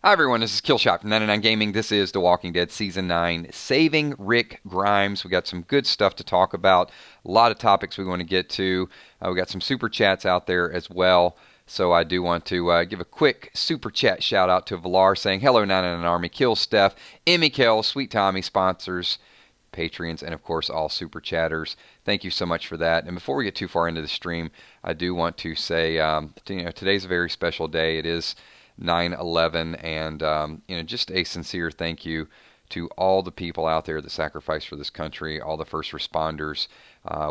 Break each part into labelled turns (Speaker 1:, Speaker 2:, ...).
Speaker 1: Hi everyone, this is Killshot from 99 Gaming. This is The Walking Dead Season 9, Saving Rick Grimes. We got some good stuff to talk about, a lot of topics we want to get to. We got some super chats out there as well. So I do want to give a quick super chat shout out to Valar saying, hello 99 Army, Kill Steph, Emmy Kell, Sweet Tommy, sponsors, Patreons, and of course all super chatters. Thank you so much for that. And before we get too far into the stream, I do want to say, today's a very special day. It is 9/11, and just a sincere thank you to all the people out there that sacrificed for this country, all the first responders.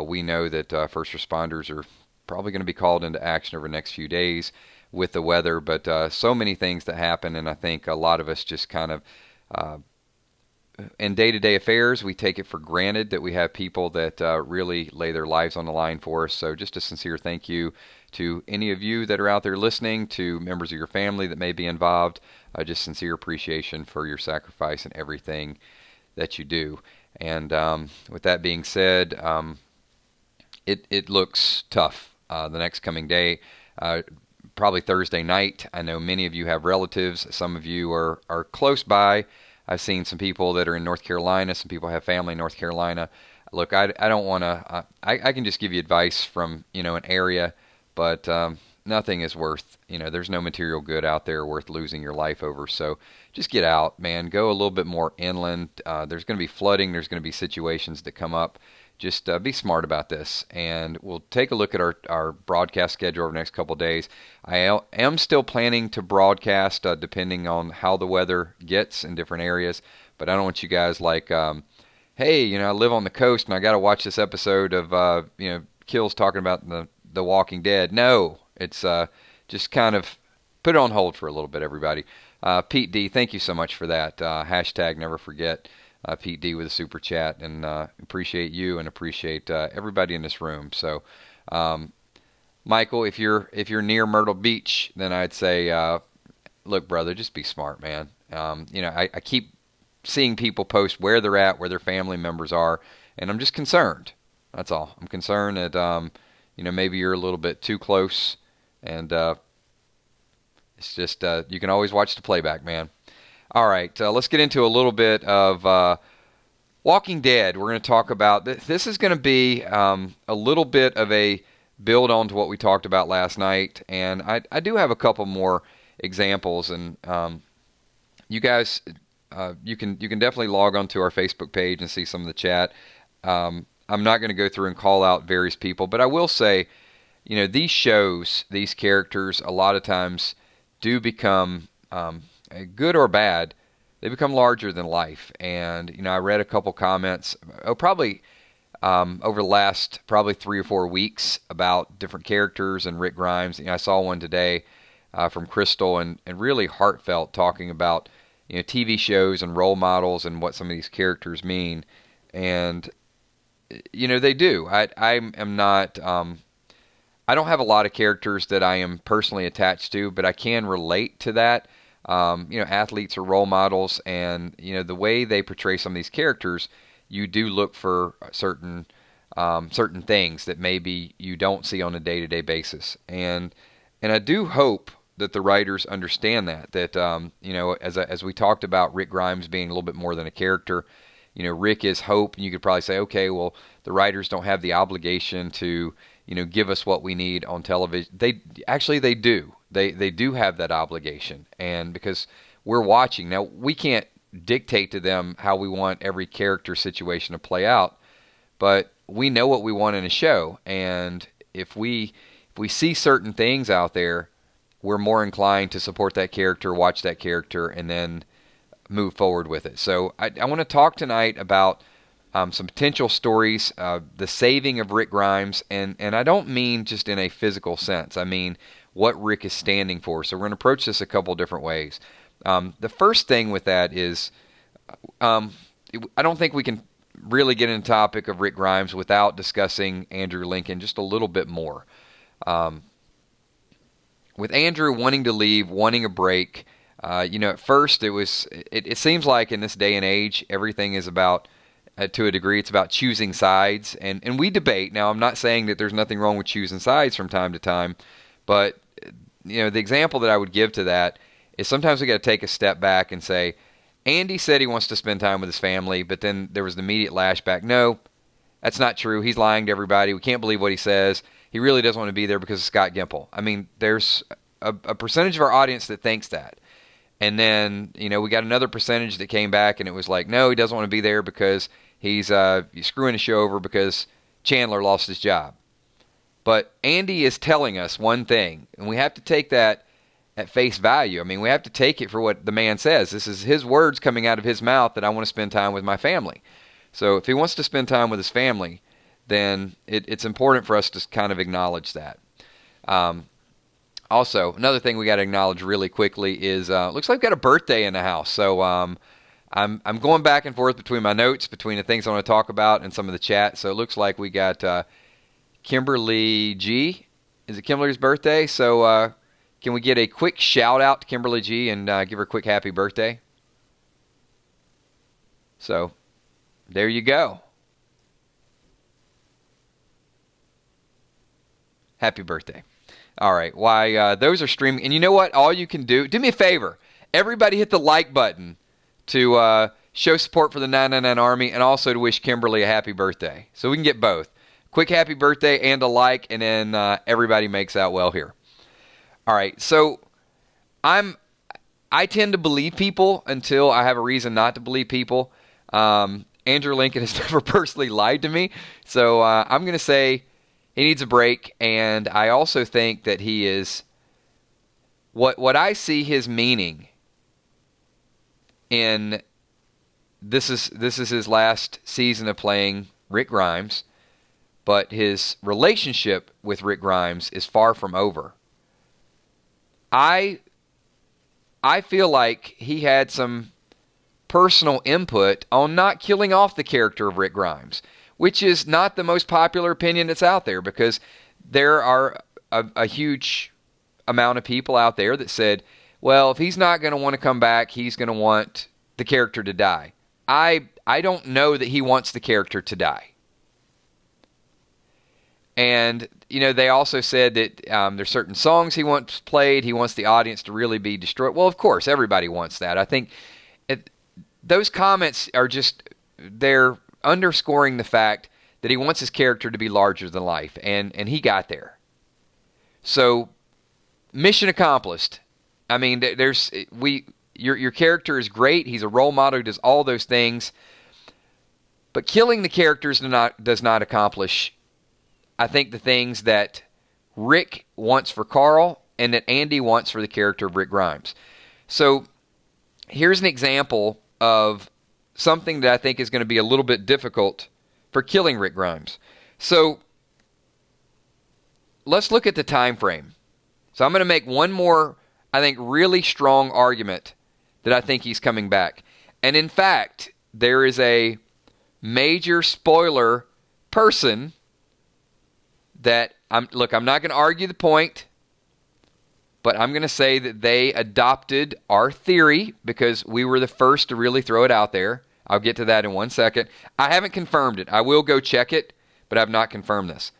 Speaker 1: We know that first responders are probably going to be called into action over the next few days with the weather, but so many things that happen, and I think a lot of us just kind of in day-to-day affairs, we take it for granted that we have people that really lay their lives on the line for us. So just a sincere thank you to any of you that are out there listening, to members of your family that may be involved. Just sincere appreciation for your sacrifice and everything that you do. And with that being said, it looks tough the next coming day. Probably Thursday night. I know many of you have relatives. Some of you are close by. I've seen some people that are in North Carolina. Some people have family in North Carolina. Look, I don't want to. I can just give you advice from an area, but nothing is worth. There's no material good out there worth losing your life over. So just get out, man. Go a little bit more inland. There's going to be flooding. There's going to be situations that come up. Just be smart about this, and we'll take a look at our broadcast schedule over the next couple of days. I am still planning to broadcast depending on how the weather gets in different areas, but I don't want you guys like, hey, I live on the coast and I got to watch this episode of, Kills talking about the Walking Dead. No, it's just kind of put it on hold for a little bit, everybody. Pete D, thank you so much for that. Hashtag never forget. Pete D with a super chat, and appreciate you and appreciate everybody in this room. So, Michael, if you're near Myrtle Beach, then I'd say, look, brother, just be smart, man. I keep seeing people post where they're at, where their family members are, and I'm just concerned. That's all. I'm concerned that maybe you're a little bit too close, and it's just you can always watch the playback, man. All right, let's get into a little bit of Walking Dead. We're going to talk about this. Is going to be a little bit of a build on to what we talked about last night, and I do have a couple more examples. And you guys, you can definitely log onto our Facebook page and see some of the chat. I'm not going to go through and call out various people, but I will say, these shows, these characters, a lot of times do become good or bad, they become larger than life. And I read a couple comments, probably over the last probably 3 or 4 weeks about different characters and Rick Grimes. I saw one today from Crystal, and really heartfelt, talking about TV shows and role models and what some of these characters mean. And they do. I am not. I don't have a lot of characters that I am personally attached to, but I can relate to that. Athletes are role models, and the way they portray some of these characters, you do look for certain things that maybe you don't see on a day-to-day basis, and I do hope that the writers understand that as we talked about Rick Grimes being a little bit more than a character. Rick is hope, and you could probably say, okay, well, the writers don't have the obligation to give us what we need on television. They do. They do have that obligation, and because we're watching now, we can't dictate to them how we want every character situation to play out, but we know what we want in a show, and if we see certain things out there, we're more inclined to support that character, watch that character, and then move forward with it. So I want to talk tonight about some potential stories, the saving of Rick Grimes, and I don't mean just in a physical sense. I mean what Rick is standing for. So we're going to approach this a couple different ways. The first thing with that is I don't think we can really get into the topic of Rick Grimes without discussing Andrew Lincoln just a little bit more. With Andrew wanting to leave, wanting a break, at first it seems like in this day and age, everything is about, to a degree, it's about choosing sides. And we debate. Now, I'm not saying that there's nothing wrong with choosing sides from time to time, but the example that I would give to that is sometimes we got to take a step back and say, Andy said he wants to spend time with his family, but then there was the immediate lashback. No, that's not true. He's lying to everybody. We can't believe what he says. He really doesn't want to be there because of Scott Gimple. I mean, there's a percentage of our audience that thinks that. And then, we got another percentage that came back and it was like, no, he doesn't want to be there because he's screwing the show over because Chandler lost his job. But Andy is telling us one thing, and we have to take that at face value. I mean, we have to take it for what the man says. This is his words coming out of his mouth that I want to spend time with my family. So if he wants to spend time with his family, then it's important for us to kind of acknowledge that. Also, another thing we got to acknowledge really quickly is looks like we've got a birthday in the house. So I'm going back and forth between my notes, between the things I want to talk about and some of the chat. So it looks like we got Kimberly G. Is it Kimberly's birthday? So can we get a quick shout out to Kimberly G and give her a quick happy birthday? So there you go. Happy birthday. All right. Why those are streaming. And you know what? All you can do me a favor. Everybody hit the like button to show support for the 999 Army and also to wish Kimberly a happy birthday. So we can get both. Quick happy birthday and a like, and then everybody makes out well here. All right. So I tend to believe people until I have a reason not to believe people. Andrew Lincoln has never personally lied to me. So I'm going to say he needs a break, and I also think that he is what I see his meaning in this is his last season of playing Rick Grimes, but his relationship with Rick Grimes is far from over. I feel like he had some personal input on not killing off the character of Rick Grimes, which is not the most popular opinion that's out there, because there are a huge amount of people out there that said, well, if he's not going to want to come back, he's going to want the character to die. I don't know that he wants the character to die. And, they also said that there's certain songs he wants played. He wants the audience to really be destroyed. Well, of course, everybody wants that. I think those comments are just, they're underscoring the fact that he wants his character to be larger than life. And he got there. So, mission accomplished. I mean, your character is great. He's a role model. He does all those things. But killing the characters does not accomplish, I think, the things that Rick wants for Carl and that Andy wants for the character of Rick Grimes. So here's an example of something that I think is going to be a little bit difficult for killing Rick Grimes. So let's look at the time frame. So I'm going to make one more, I think, really strong argument that I think he's coming back. And in fact, there is a major spoiler person that I'm not going to argue the point, but I'm going to say that they adopted our theory because we were the first to really throw it out there. I'll get to that in 1 second. I haven't confirmed it. I will go check it, but I've not confirmed this.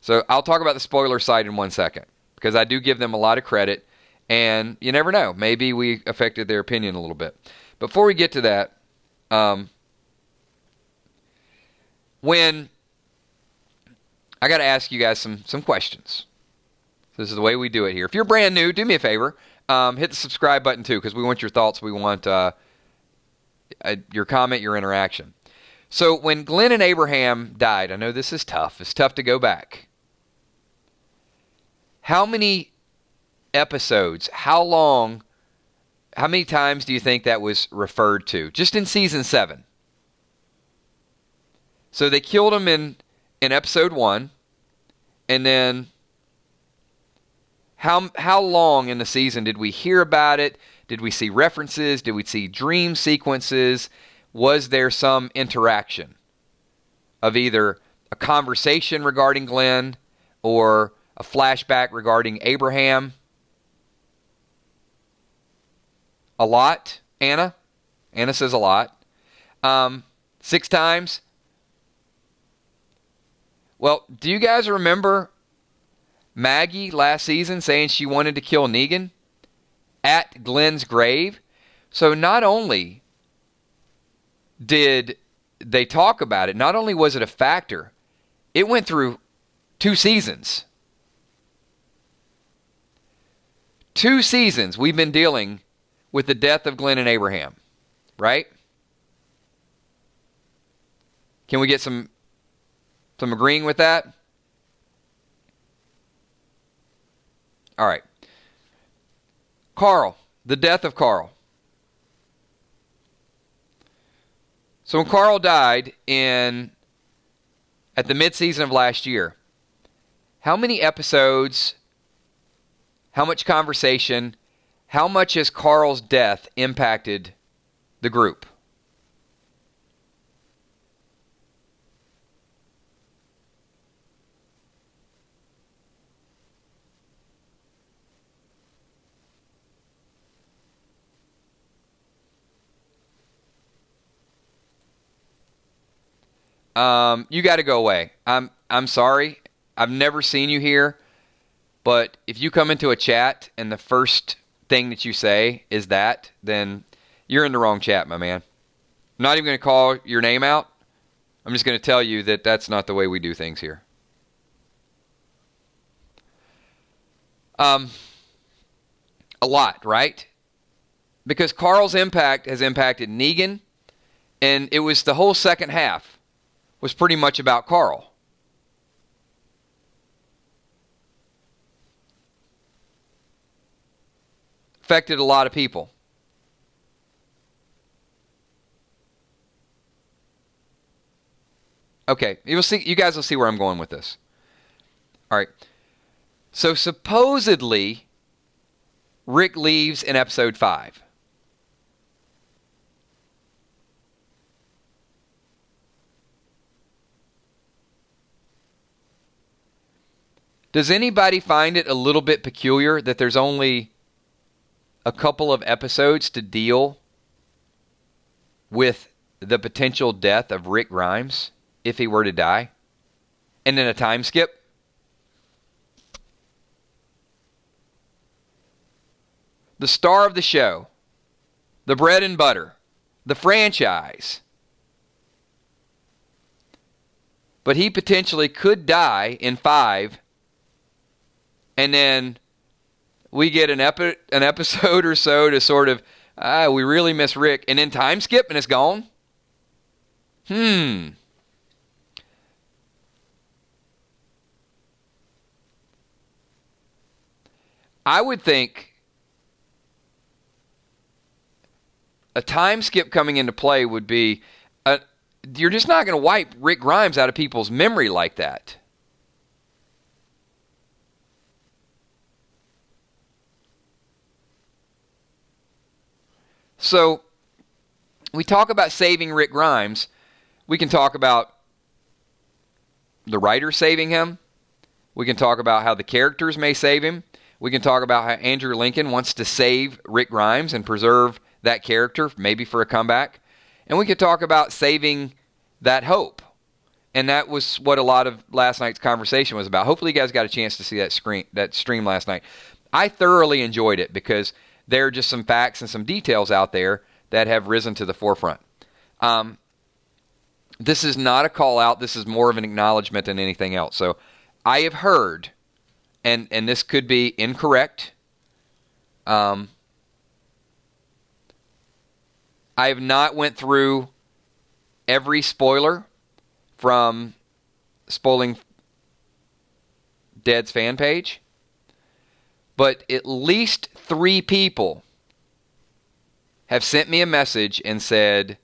Speaker 1: So I'll talk about the spoiler side in 1 second because I do give them a lot of credit, and you never know. Maybe we affected their opinion a little bit. Before we get to that, when I got to ask you guys some questions. This is the way we do it here. If you're brand new, do me a favor. Hit the subscribe button too, because we want your thoughts. We want your comment, your interaction. So when Glenn and Abraham died, I know this is tough. It's tough to go back. How many episodes, how long, how many times do you think that was referred to? Just in season 7. So they killed him in episode 1, and then how long in the season did we hear about it? Did we see references? Did we see dream sequences? Was there some interaction of either a conversation regarding Glenn or a flashback regarding Abraham? A lot, Anna? Anna says a lot. 6 times? Well, do you guys remember Maggie last season saying she wanted to kill Negan? at Glenn's grave. So not only did they talk about it, not only was it a factor, it went through 2 seasons. 2 seasons we've been dealing with the death of Glenn and Abraham, right? Can we get some agreeing with that? All right. Carl, the death of Carl. So when Carl died at the midseason of last year, how many episodes, how much conversation, how much has Carl's death impacted the group? You got to go away. I'm sorry. I've never seen you here, but if you come into a chat and the first thing that you say is that, then you're in the wrong chat, my man. I'm not even going to call your name out. I'm just going to tell you that that's not the way we do things here. A lot, right? Because Carl's impact has impacted Negan, and it was the whole second half was pretty much about Carl. Affected a lot of people. Okay, you guys will see where I'm going with this. All right. So supposedly, Rick leaves in episode 5. Does anybody find it a little bit peculiar that there's only a couple of episodes to deal with the potential death of Rick Grimes if he were to die? And then a time skip? The star of the show, the bread and butter, the franchise. But he potentially could die in 5, and then we get an episode or so to sort of, we really miss Rick, and then time skip and it's gone? I would think a time skip coming into play would be, you're just not going to wipe Rick Grimes out of people's memory like that. So, we talk about saving Rick Grimes. We can talk about the writer saving him. We can talk about how the characters may save him. We can talk about how Andrew Lincoln wants to save Rick Grimes and preserve that character, maybe for a comeback. And we could talk about saving that hope. And that was what a lot of last night's conversation was about. Hopefully you guys got a chance to see that stream last night. I thoroughly enjoyed it because there are just some facts and some details out there that have risen to the forefront. This is not a call out. This is more of an acknowledgement than anything else. So I have heard, and this could be incorrect, I have not went through every spoiler from Spoiling Dead's fan page, but at least 3 people have sent me a message and said,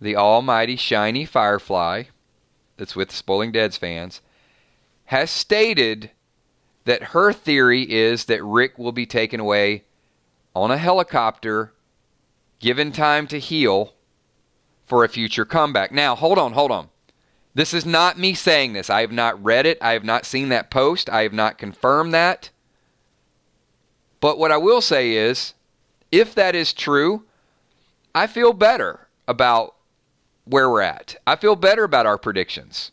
Speaker 1: the almighty shiny Firefly, that's with the Spoiling Dead's fans, has stated that her theory is that Rick will be taken away on a helicopter, given time to heal for a future comeback. Now, hold on. This is not me saying this. I have not read it. I have not seen that post. I have not confirmed that. But what I will say is, if that is true, I feel better about where we're at. I feel better about our predictions.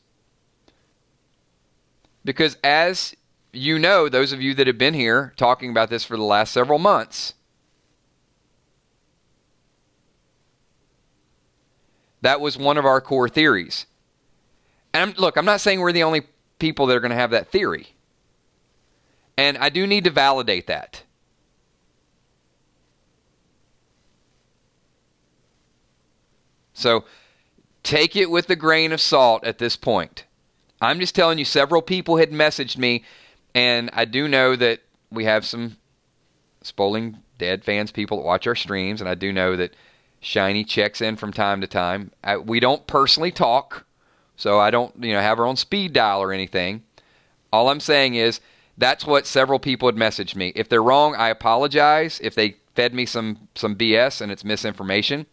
Speaker 1: Because as you know, those of you that have been here talking about this for the last several months, that was one of our core theories. And look, I'm not saying we're the only people that are going to have that theory. And I do need to validate that. So take it with a grain of salt at this point. I'm just telling you, several people had messaged me, and I do know that we have some Spoiling Dead fans, people that watch our streams, and I do know that Shiny checks in from time to time. We don't personally talk, so I don't have our own speed dial or anything. All I'm saying is that's what several people had messaged me. If they're wrong, I apologize. If they fed me some BS and it's misinformation.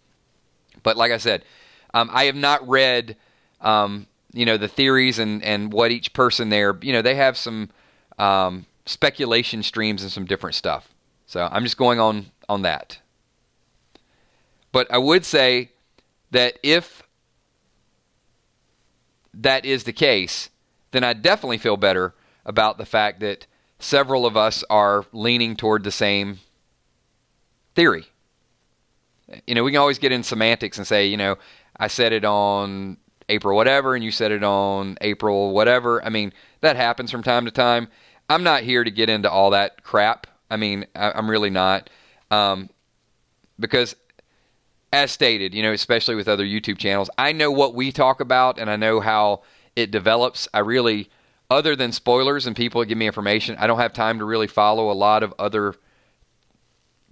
Speaker 1: But like I said, I have not read the theories and what each person there, they have some speculation streams and some different stuff. So I'm just going on that. But I would say that if that is the case, then I definitely feel better about the fact that several of us are leaning toward the same theory. We can always get in semantics and say, I said it on April whatever, and you said it on April whatever. I mean, that happens from time to time. I'm not here to get into all that crap. I mean, I'm really not. Because as stated, especially with other YouTube channels, I know what we talk about and I know how it develops. I really, other than spoilers and people that give me information, I don't have time to really follow a lot of other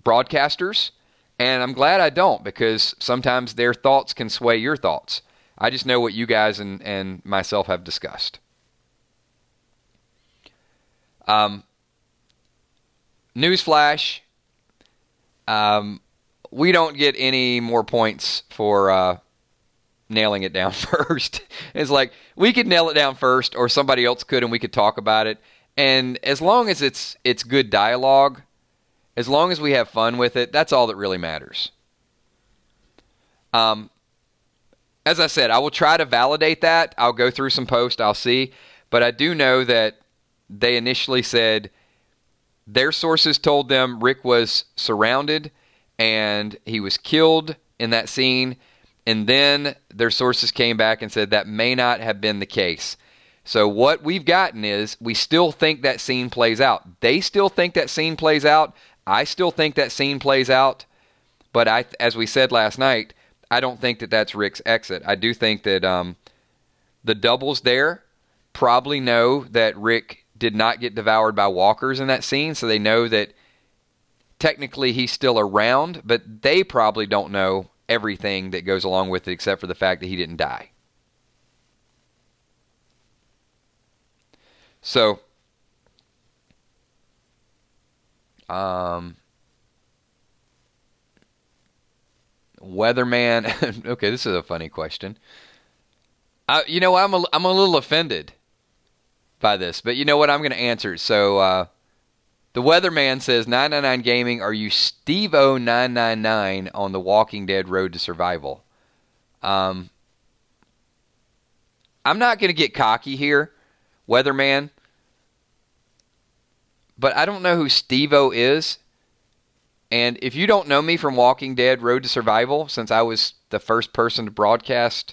Speaker 1: broadcasters. And I'm glad I don't, because sometimes their thoughts can sway your thoughts. I just know what you guys and myself have discussed. Newsflash. We don't get any more points for nailing it down first. It's like, we could nail it down first, or somebody else could, and we could talk about it. And as long as it's good dialogue, as long as we have fun with it, that's all that really matters. As I said, I will try to validate that. I'll go through some posts, I'll see. But I do know that they initially said their sources told them Rick was surrounded and he was killed in that scene. And then their sources came back and said that may not have been the case. So what we've gotten is we still think that scene plays out. They still think that scene plays out. I still think that scene plays out. But as we said last night, I don't think that that's Rick's exit. I do think that the doubles there probably know that Rick did not get devoured by walkers in that scene, so they know that technically he's still around, but they probably don't know everything that goes along with it except for the fact that he didn't die. So, Weatherman. Okay, this is a funny question. I'm a little offended by this, but you know what? I'm going to answer. So, the Weatherman says, 999 Gaming, are you Steve-O999 on the Walking Dead Road to Survival? I'm not going to get cocky here, Weatherman, but I don't know who Steve-O is. And if you don't know me from Walking Dead Road to Survival, since I was the first person to broadcast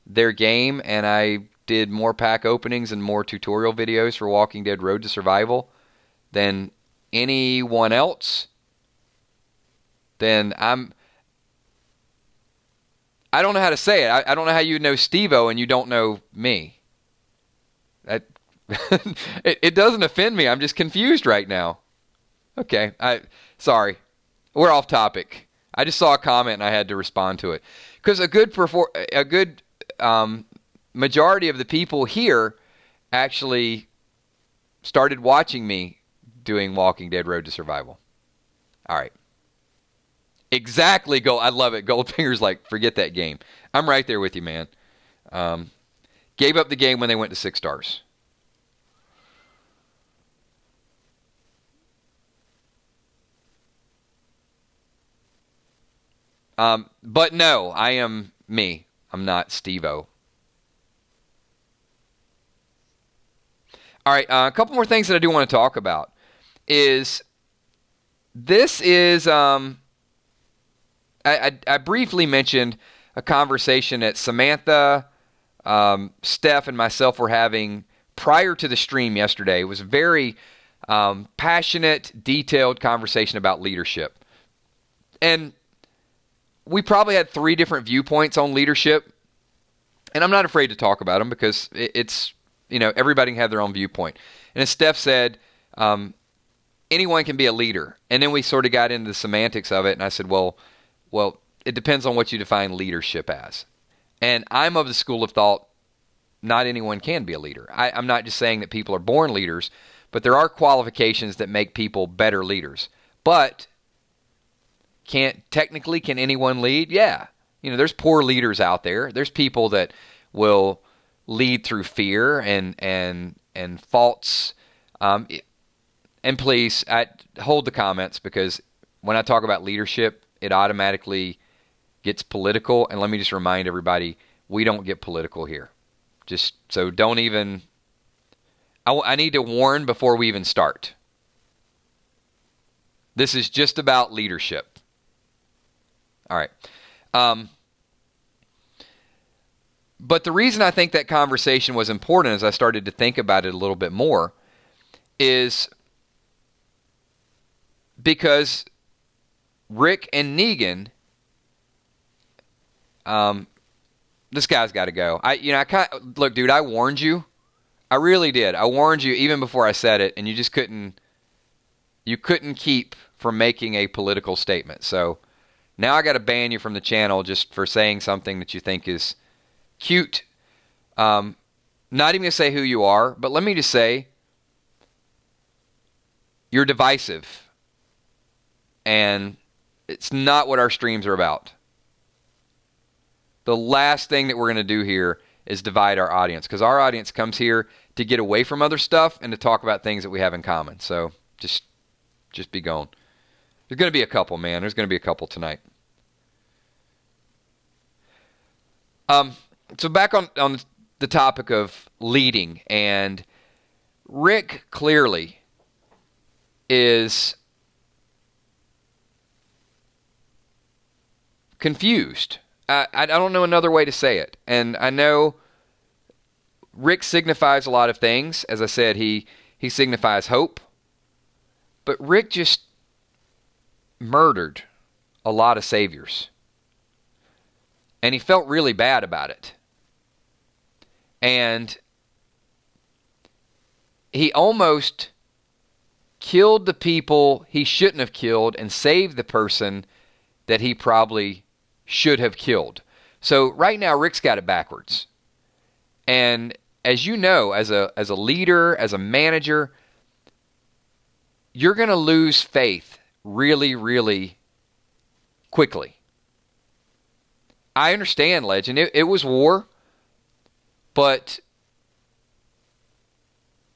Speaker 1: their game, and I did more pack openings and more tutorial videos for Walking Dead Road to Survival than anyone else, then I don't know how to say it. I don't know how you know Steve-O and you don't know me. That it doesn't offend me. I'm just confused right now. Okay, sorry. We're off topic. I just saw a comment and I had to respond to it. Because a good majority of the people here actually started watching me doing Walking Dead Road to Survival. All right. Exactly. I love it. Goldfinger's like, forget that game. I'm right there with you, man. Gave up the game when they went to 6 stars. But no, I am me. I'm not Steve-O. All right, a couple more things that I do want to talk about is this is I briefly mentioned a conversation that Samantha, Steph, and myself were having prior to the stream yesterday. It was a very passionate, detailed conversation about leadership. And we probably had 3 different viewpoints on leadership. And I'm not afraid to talk about them because it's, everybody can have their own viewpoint. And as Steph said, anyone can be a leader. And then we sort of got into the semantics of it. And I said, well, it depends on what you define leadership as. And I'm of the school of thought, not anyone can be a leader. I'm not just saying that people are born leaders, but there are qualifications that make people better leaders. But can anyone lead? Yeah. There's poor leaders out there. There's people that will lead through fear and faults. And please, hold the comments, because when I talk about leadership, it automatically gets political. And let me just remind everybody, we don't get political here. Just so don't even... I need to warn before we even start. This is just about leadership. All right. But the reason I think that conversation was important, as I started to think about it a little bit more, is because Rick and Negan, this guy's got to go. Look, dude, I warned you. I really did. I warned you even before I said it, and you just couldn't keep from making a political statement. So now I got to ban you from the channel just for saying something that you think is cute. Not even going to say who you are, but let me just say, you're divisive. And it's not what our streams are about. The last thing that we're going to do here is divide our audience, because our audience comes here to get away from other stuff and to talk about things that we have in common. So just be gone. There's going to be a couple, man. There's going to be a couple tonight. So back on the topic of leading, and Rick clearly is confused. I don't know another way to say it. And I know Rick signifies a lot of things. As I said, he signifies hope. But Rick just murdered a lot of saviors. And he felt really bad about it. And he almost killed the people he shouldn't have killed and saved the person that he probably should have killed. So right now, Rick's got it backwards. And as you know, as a leader, as a manager, you're going to lose faith really, really quickly. I understand, Legend. It was war, but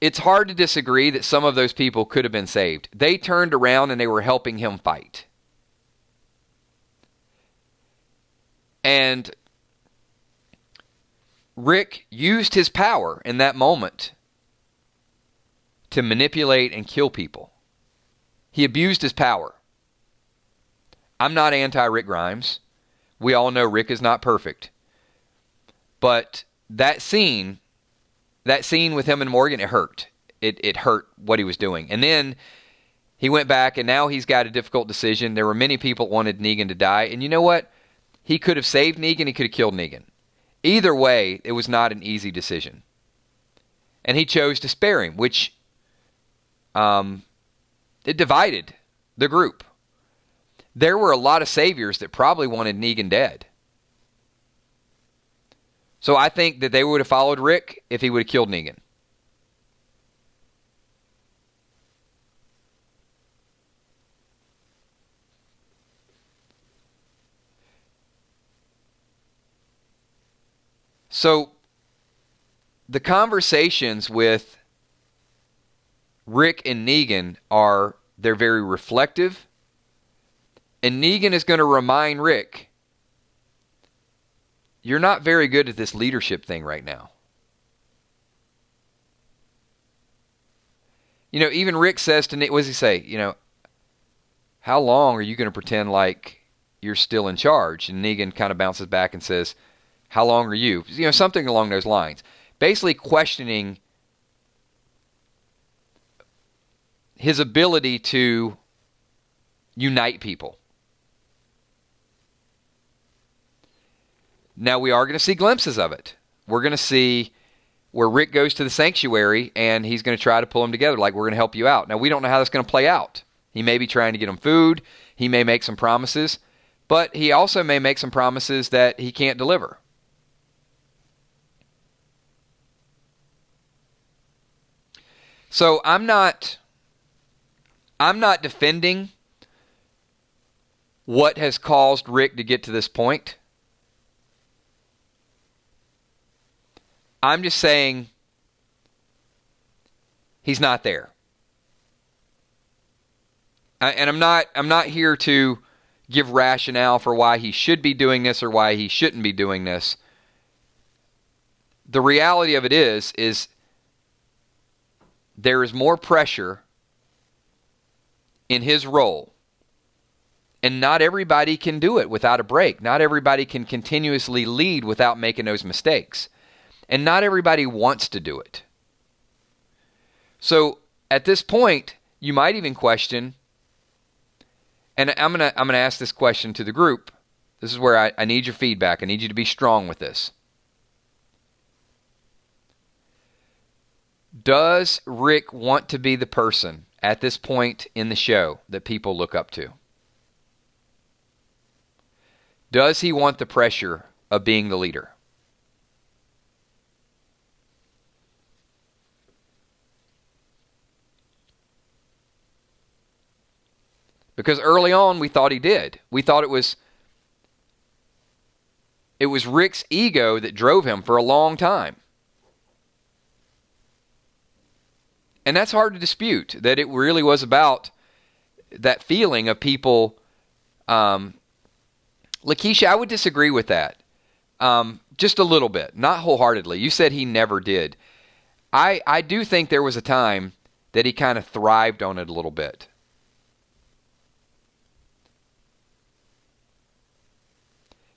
Speaker 1: it's hard to disagree that some of those people could have been saved. They turned around and they were helping him fight. And Rick used his power in that moment to manipulate and kill people. He abused his power. I'm not anti-Rick Grimes. We all know Rick is not perfect. But that scene with him and Morgan, it hurt. It hurt what he was doing. And then he went back, and now he's got a difficult decision. There were many people that wanted Negan to die. And you know what? He could have saved Negan. He could have killed Negan. Either way, it was not an easy decision. And he chose to spare him, which it divided the group. There were a lot of saviors that probably wanted Negan dead. So I think that they would have followed Rick if he would have killed Negan. So the conversations with Rick and Negan they're very reflective. And Negan is going to remind Rick, you're not very good at this leadership thing right now. even Rick says to Nick, what does he say? How long are you going to pretend like you're still in charge? And Negan kind of bounces back and says, how long are you? Something along those lines. Basically questioning his ability to unite people. Now, we are going to see glimpses of it. We're going to see where Rick goes to the sanctuary and he's going to try to pull them together, like, we're going to help you out. Now, we don't know how that's going to play out. He may be trying to get them food. He may make some promises. But he also may make some promises that he can't deliver. So I'm not defending what has caused Rick to get to this point. I'm just saying he's not there. And I'm not here to give rationale for why he should be doing this or why he shouldn't be doing this. The reality of it is there is more pressure in his role. And not everybody can do it without a break. Not everybody can continuously lead without making those mistakes. And not everybody wants to do it. So at this point, you might even question, and I'm gonna ask this question to the group. This is where I need your feedback. I need you to be strong with this. Does Rick want to be the person at this point in the show that people look up to? Does he want the pressure of being the leader? Because early on we thought he did. We thought it was Rick's ego that drove him for a long time. And that's hard to dispute, that it really was about that feeling of people. Lakeisha, I would disagree with that. Just a little bit, not wholeheartedly. You said he never did. I do think there was a time that he kind of thrived on it a little bit.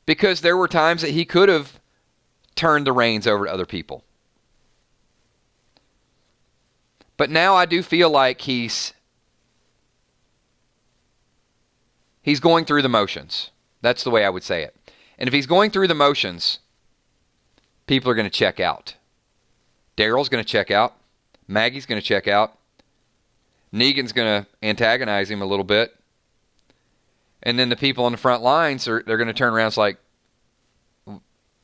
Speaker 1: Because there were times that he could have turned the reins over to other people. But now I do feel like he's going through the motions. That's the way I would say it. And if he's going through the motions, people are going to check out. Daryl's going to check out. Maggie's going to check out. Negan's going to antagonize him a little bit. And then the people on the front lines, they're going to turn around and it's like,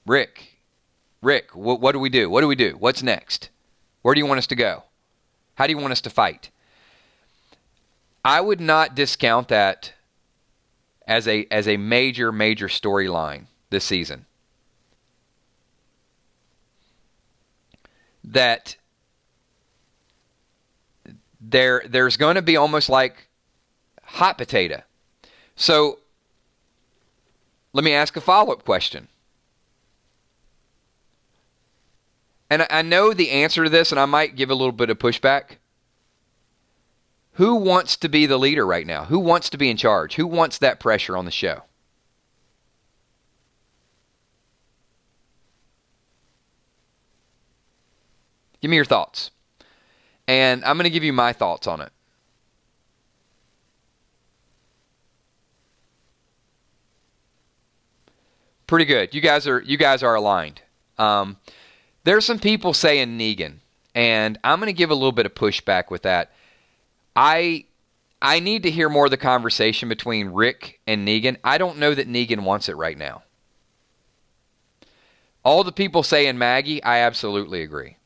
Speaker 1: Rick, what do we do? What do we do? What's next? Where do you want us to go? How do you want us to fight? I would not discount that as a major storyline this season. That there's going to be almost like hot potato. So let me ask a follow-up question. And I know the answer to this, and I might give a little bit of pushback. Who wants to be the leader right now? Who wants to be in charge? Who wants that pressure on the show? Give me your thoughts. And I'm going to give you my thoughts on it. Pretty good. You guys are aligned. There's some people saying Negan, and I'm going to give a little bit of pushback with that. I need to hear more of the conversation between Rick and Negan. I don't know that Negan wants it right now. All the people saying Maggie, I absolutely agree.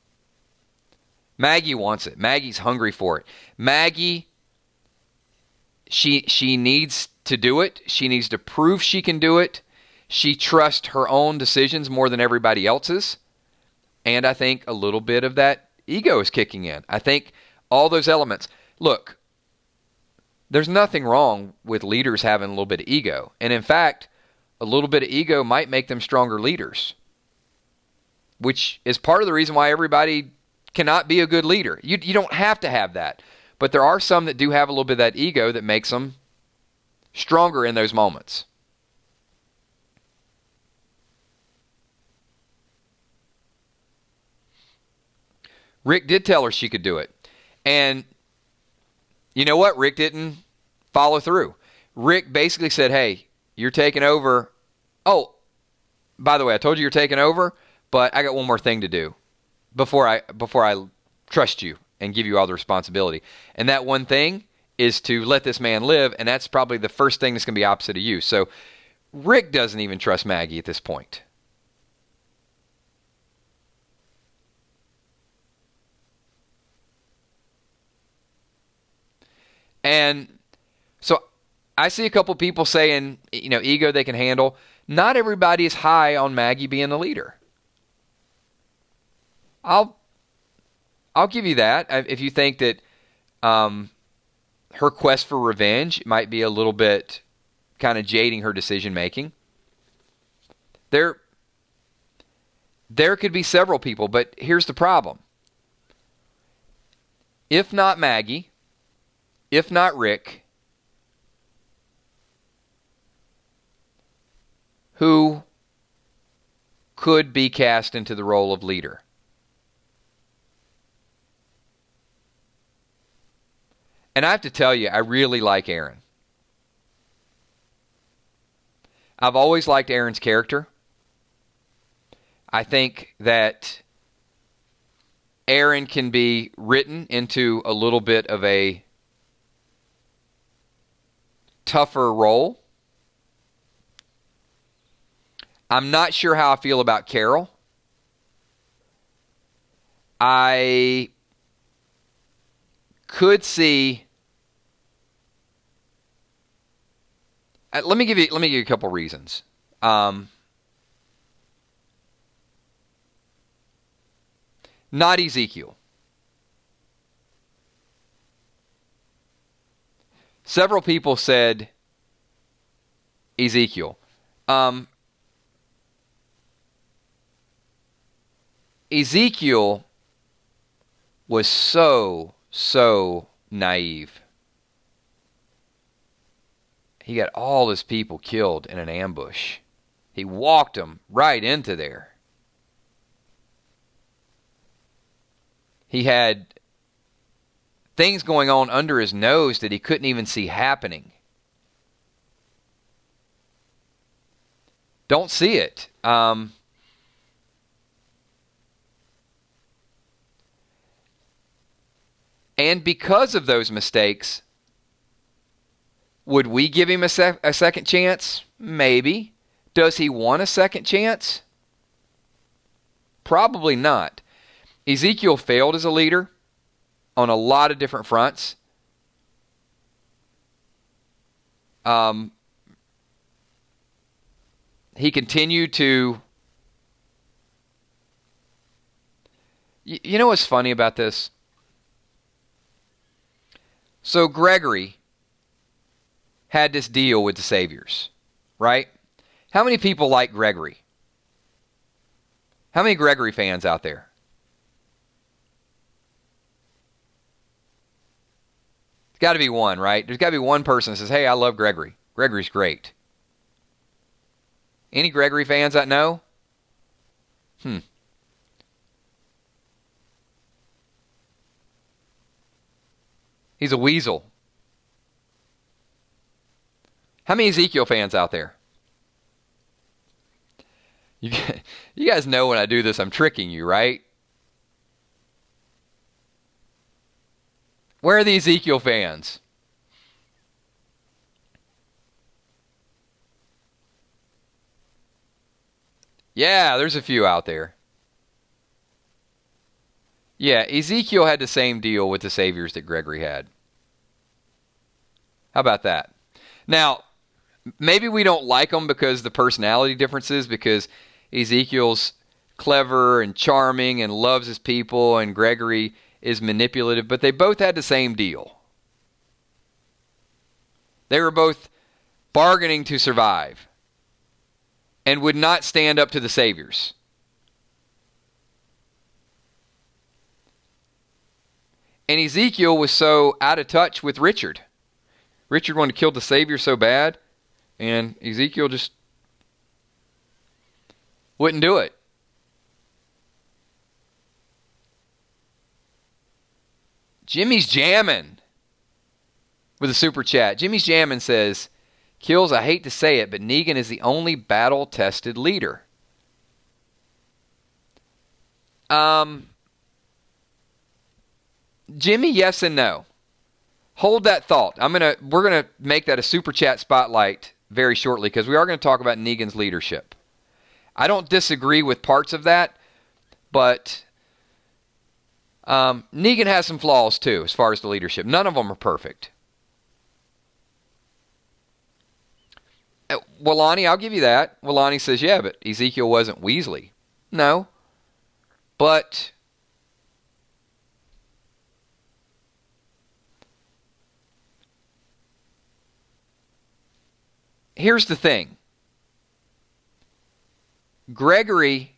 Speaker 1: Maggie wants it. Maggie's hungry for it. Maggie, she needs to do it. She needs to prove she can do it. She trusts her own decisions more than everybody else's. And I think a little bit of that ego is kicking in. I think all those elements. Look, there's nothing wrong with leaders having a little bit of ego. And in fact, a little bit of ego might make them stronger leaders. Which is part of the reason why everybody cannot be a good leader. You don't have to have that. But there are some that do have a little bit of that ego that makes them stronger in those moments. Rick did tell her she could do it. And you know what? Rick didn't follow through. Rick basically said, hey, you're taking over. Oh, by the way, I told you you're taking over, but I got one more thing to do before I trust you and give you all the responsibility. And that one thing is to let this man live, and that's probably the first thing that's going to be opposite of you. So Rick doesn't even trust Maggie at this point. And so I see a couple people saying, ego they can handle. Not everybody is high on Maggie being the leader. I'll give you that. If you think that her quest for revenge might be a little bit kind of jading her decision making. There could be several people, but here's the problem. If not Maggie, if not Rick, who could be cast into the role of leader? And I have to tell you, I really like Aaron. I've always liked Aaron's character. I think that Aaron can be written into a little bit of a tougher role. I'm not sure how I feel about Carol. I could see. Let me give you a couple reasons. Not Ezekiel. Several people said Ezekiel. Ezekiel was so naive. He got all his people killed in an ambush. He walked them right into there. He had things going on under his nose that he couldn't even see happening. Don't see it. And because of those mistakes, would we give him a second chance? Maybe. Does he want a second chance? Probably not. Ezekiel failed as a leader on a lot of different fronts. He continued to... You know what's funny about this? So Gregory had this deal with the Saviors, right? How many people like Gregory? How many Gregory fans out there? There's got to be one, right? There's got to be one person that says, hey, I love Gregory. Gregory's great. Any Gregory fans I know? He's a weasel. How many Ezekiel fans out there? You guys know when I do this, I'm tricking you, right? Where are the Ezekiel fans? Yeah, there's a few out there. Yeah, Ezekiel had the same deal with the Saviors that Gregory had. How about that? Now, maybe we don't like them because the personality differences, because Ezekiel's clever and charming and loves his people, and Gregory is manipulative, but they both had the same deal. They were both bargaining to survive and would not stand up to the Saviors. And Ezekiel was so out of touch with Richard. Richard wanted to kill the Savior so bad, and Ezekiel just wouldn't do it. Jimmy's jamming with a super chat. Jimmy's jamming says, Kills, I hate to say it, but Negan is the only battle-tested leader. Jimmy, yes and no. Hold that thought. We're gonna make that a super chat spotlight very shortly because we are going to talk about Negan's leadership. I don't disagree with parts of that, but Negan has some flaws too as far as the leadership. None of them are perfect. Willani, I'll give you that. Willani says, yeah, but Ezekiel wasn't Weasley. No. But here's the thing. Gregory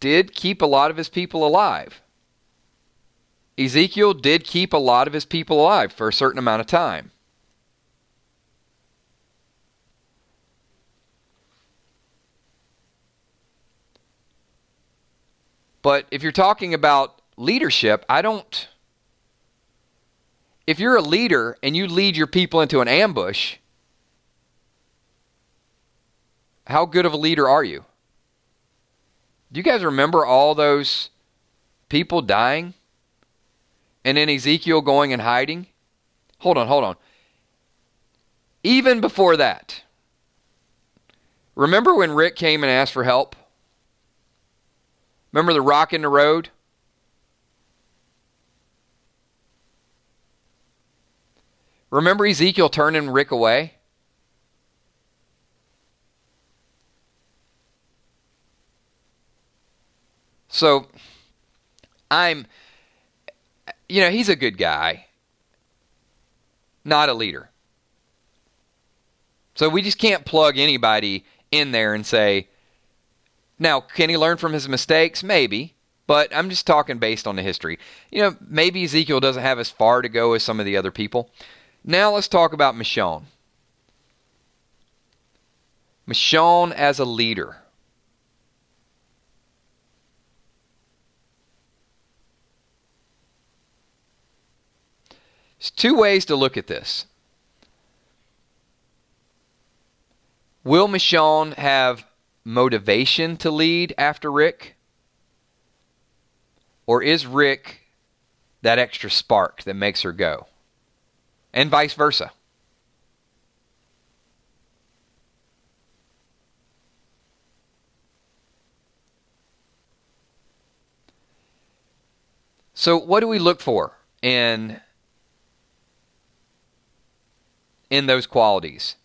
Speaker 1: did keep a lot of his people alive. Ezekiel did keep a lot of his people alive for a certain amount of time. But if you're talking about leadership, if you're a leader and you lead your people into an ambush, how good of a leader are you? Do you guys remember all those people dying? And then Ezekiel going and hiding? Hold on. Even before that, remember when Rick came and asked for help? Remember the rock in the road? Remember Ezekiel turning Rick away? So, he's a good guy, not a leader. So we just can't plug anybody in there and say, now, can he learn from his mistakes? Maybe. But I'm just talking based on the history. Maybe Ezekiel doesn't have as far to go as some of the other people. Now let's talk about Michonne. Michonne as a leader. There's two ways to look at this. Will Michonne have motivation to lead after Rick? Or is Rick that extra spark that makes her go? And vice versa. So what do we look for in those qualities?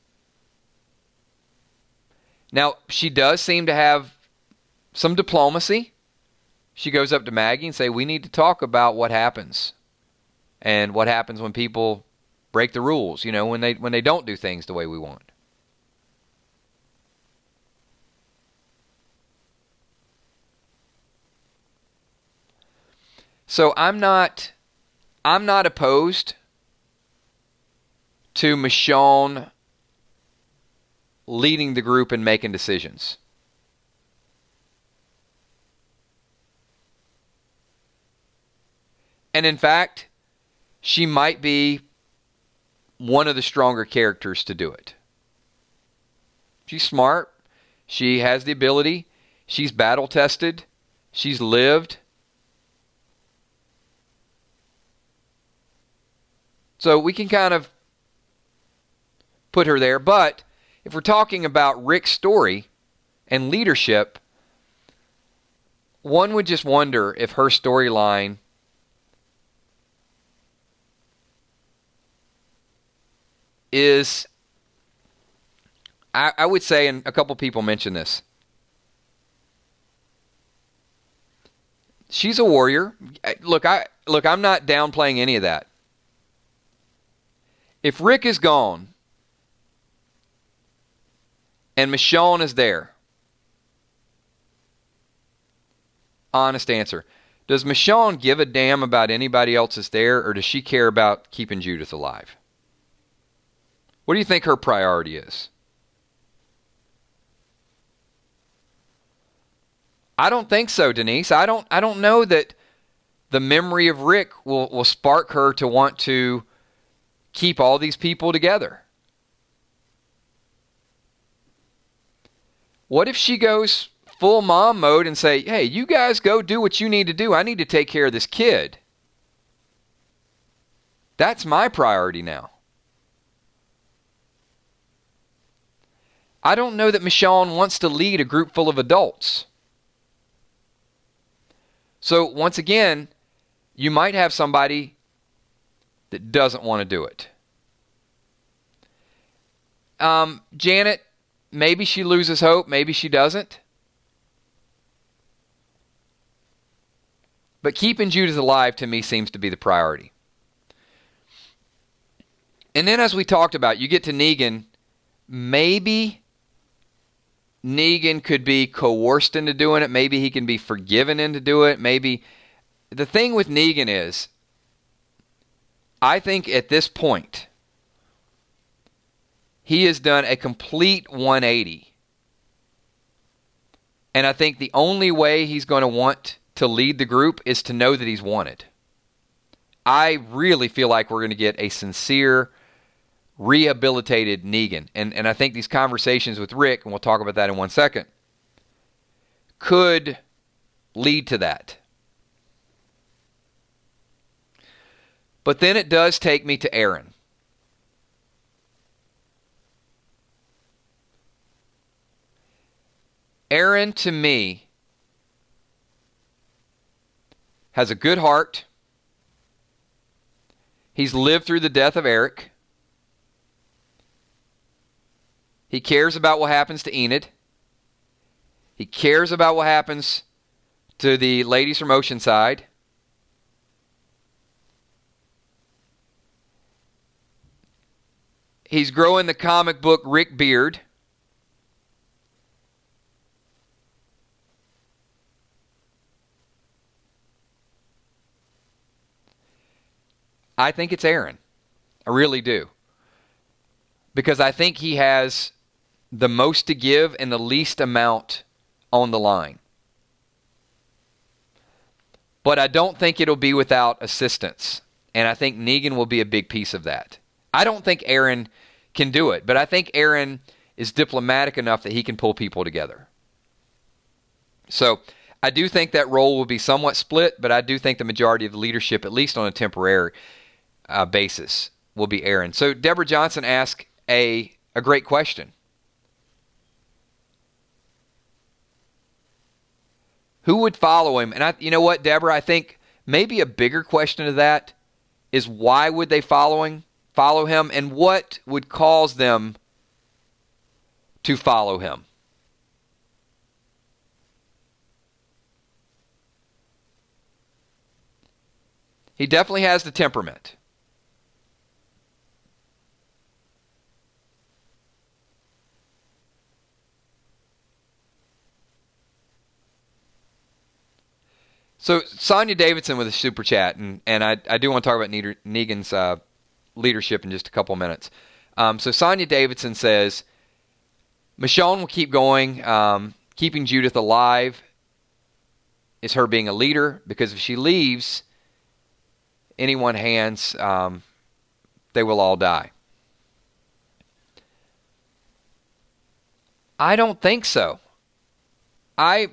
Speaker 1: Now, she does seem to have some diplomacy. She goes up to Maggie and say, we need to talk about what happens. And what happens when people break the rules, when they don't do things the way we want. So I'm not opposed to Michonne leading the group and making decisions. And in fact, she might be one of the stronger characters to do it. She's smart. She has the ability. She's battle tested. She's lived. So we can kind of put her there. But if we're talking about Rick's story and leadership, one would just wonder if her storyline is, I would say, and a couple people mentioned this, she's a warrior. Look, I'm not downplaying any of that. If Rick is gone and Michonne is there, honest answer, Does Michonne give a damn about anybody else that's there, or does she care about keeping Judith alive? What do you think her priority is? I don't think so, Denise. I don't know that the memory of Rick will spark her to want to keep all these people together. What if she goes full mom mode and say, hey, you guys go do what you need to do. I need to take care of this kid. That's my priority now. I don't know that Michonne wants to lead a group full of adults. So once again, you might have somebody that doesn't want to do it. Janet, maybe she loses hope, maybe she doesn't. But keeping Judith alive, to me, seems to be the priority. And then as we talked about, you get to Negan. Maybe Negan could be coerced into doing it. Maybe he can be forgiven into doing it. Maybe. The thing with Negan is, I think at this point, he has done a complete 180. And I think the only way he's going to want to lead the group is to know that he's wanted. I really feel like we're going to get a sincere, rehabilitated Negan. And I think these conversations with Rick, and we'll talk about that in 1 second, could lead to that. But then it does take me to Aaron. Aaron, to me, has a good heart. He's lived through the death of Eric. He cares about what happens to Enid. He cares about what happens to the ladies from Oceanside. He's growing the comic book Rick beard. I think it's Aaron. I really do. Because I think he has the most to give and the least amount on the line. But I don't think it'll be without assistance. And I think Negan will be a big piece of that. I don't think Aaron can do it, but I think Aaron is diplomatic enough that he can pull people together. So I do think that role will be somewhat split, but I do think the majority of the leadership, at least on a temporary basis, will be Aaron. So Deborah Johnson asked a great question. Who would follow him? And you know what, Deborah, I think maybe a bigger question to that is why would they follow him, and what would cause them to follow him? He definitely has the temperament. So Sonia Davidson with a super chat, and I do want to talk about Negan's leadership in just a couple minutes. So Sonia Davidson says, Michonne will keep going. Keeping Judith alive is her being a leader, because if she leaves anyone's hands, they will all die. I don't think so. I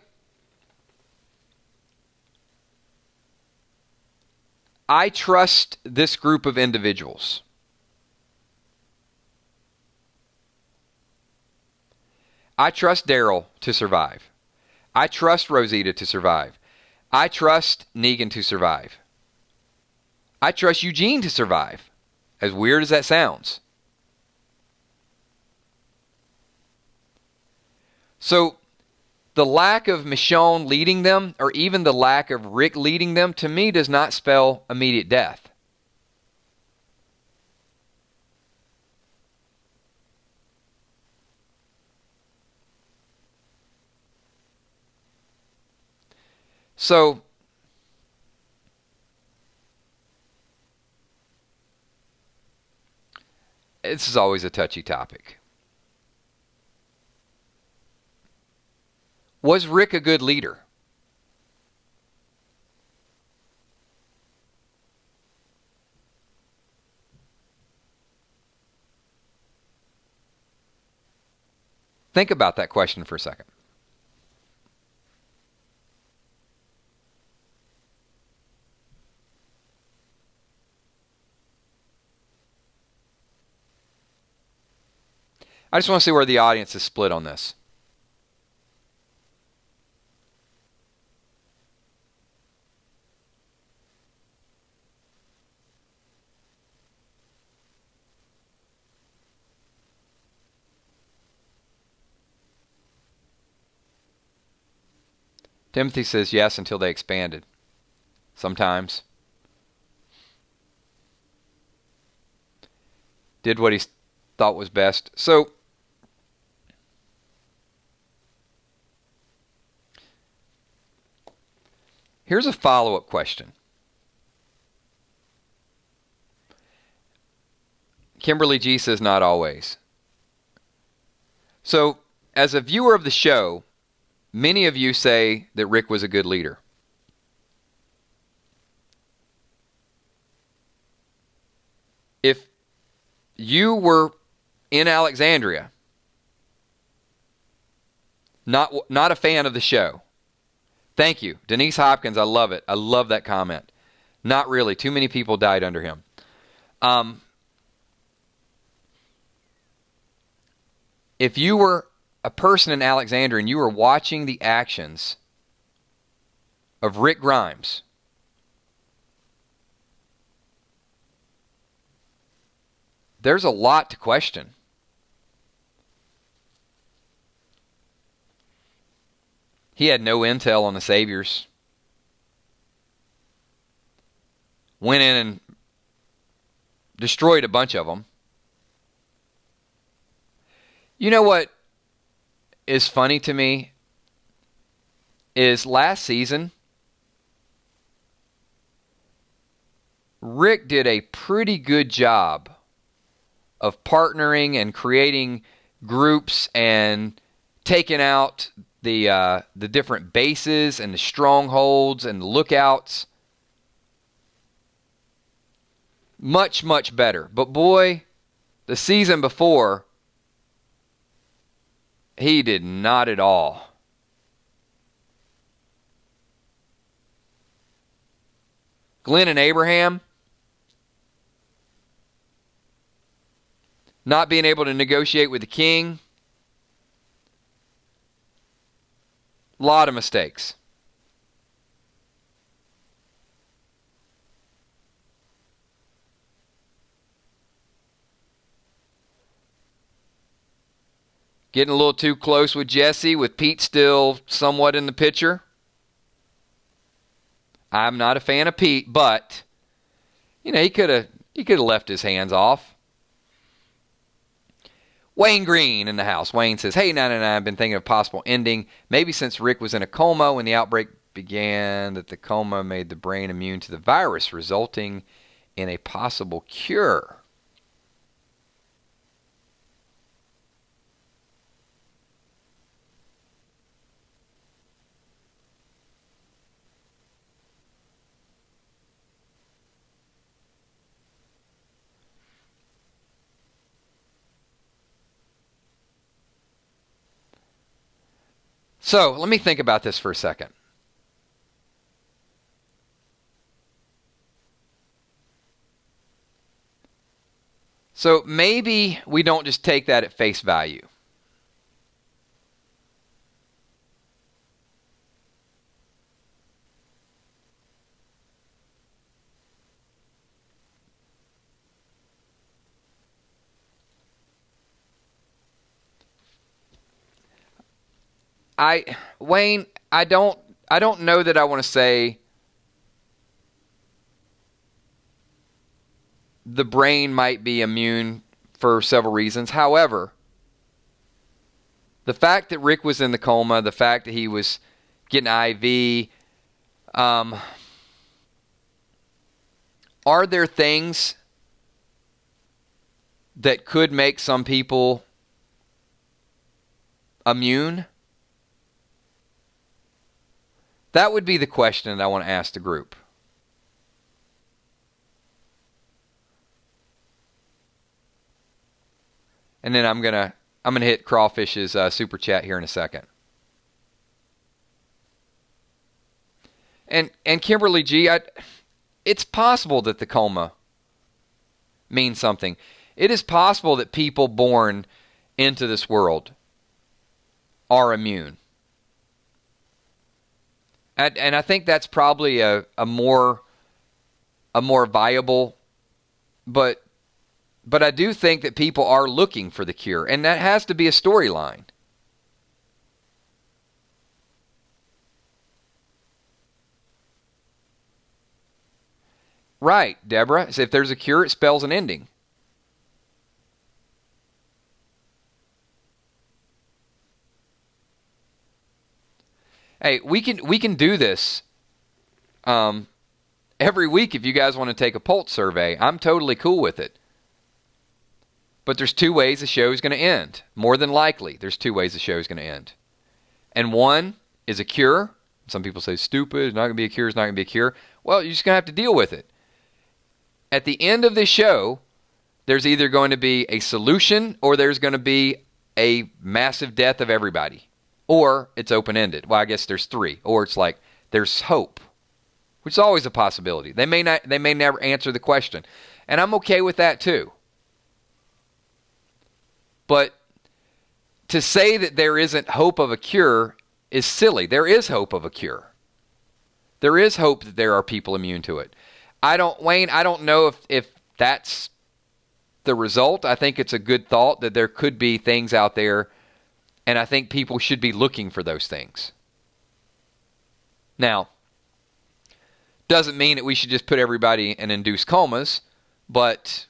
Speaker 1: trust this group of individuals. I trust Daryl to survive. I trust Rosita to survive. I trust Negan to survive. I trust Eugene to survive, as weird as that sounds. So the lack of Michonne leading them, or even the lack of Rick leading them, to me does not spell immediate death. So This is always a touchy topic. Was Rick a good leader? Think about that question for a second. I just want to see where the audience is split on this. Timothy says yes until they expanded. Sometimes. Did what he thought was best. So, here's a follow-up question. Kimberly G says not always. So, as a viewer of the show, many of you say that Rick was a good leader. If you were in Alexandria, not a fan of the show. Thank you. Denise Hopkins, I love it. I love that comment. Not really. Too many people died under him. If you were a person in Alexandria and you were watching the actions of Rick Grimes, there's a lot to question. He had no intel on the Saviors. Went in and destroyed a bunch of them. You know what is funny to me is last season, Rick did a pretty good job of partnering and creating groups and taking out the different bases and the strongholds and the lookouts. Much, much better. But boy, the season before, he did not at all. Glenn and Abraham, not being able to negotiate with the king. A lot of mistakes. Getting a little too close with Jesse, with Pete still somewhat in the picture. I'm not a fan of Pete, but he could have left his hands off. Wayne Green in the house. Wayne says, hey, 999, I've been thinking of a possible ending. Maybe since Rick was in a coma when the outbreak began, that the coma made the brain immune to the virus, resulting in a possible cure. So let me think about this for a second. So maybe we don't just take that at face value. Wayne, I don't know that I want to say the brain might be immune for several reasons. However, the fact that Rick was in the coma, the fact that he was getting IV, are there things that could make some people immune? That would be the question that I want to ask the group. And then I'm gonna hit Crawfish's super chat here in a second. And Kimberly G, it's possible that the coma means something. It is possible that people born into this world are immune. And I think that's probably a more viable, but I do think that people are looking for the cure, and that has to be a storyline. Right, Deborah. So if there's a cure, it spells an ending. Hey, we can do this every week if you guys want to take a pulse survey. I'm totally cool with it. But there's two ways the show is going to end. More than likely, there's two ways the show is going to end. And one is a cure. Some people say, stupid, it's not going to be a cure, it's not going to be a cure. Well, you're just going to have to deal with it. At the end of this show, there's either going to be a solution or there's going to be a massive death of everybody. Or it's open-ended. Well, I guess there's three. Or it's like there's hope, which is always a possibility. They may never answer the question. And I'm okay with that too. But to say that there isn't hope of a cure is silly. There is hope of a cure. There is hope that there are people immune to it. Wayne, I don't know if that's the result. I think it's a good thought that there could be things out there, and I think people should be looking for those things. Now, doesn't mean that we should just put everybody in induced comas, but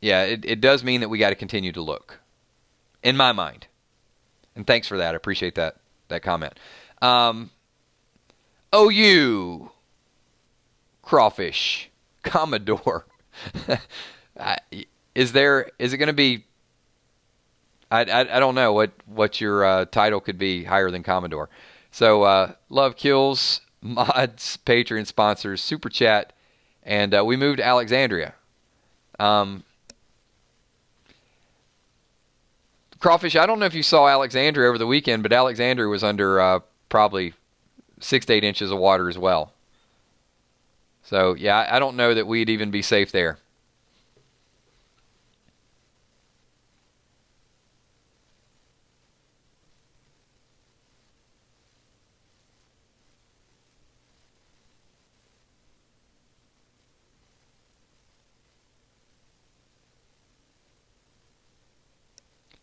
Speaker 1: yeah, it does mean that we got to continue to look, in my mind. And thanks for that. I appreciate that comment. OU, Crawfish, Commodore. Is it going to be? I don't know what your title could be higher than Commodore. So love kills, mods, Patreon sponsors, super chat, and we moved to Alexandria. Crawfish, I don't know if you saw Alexandria over the weekend, but Alexandria was under probably 6 to 8 inches of water as well. So yeah, I don't know that we'd even be safe there.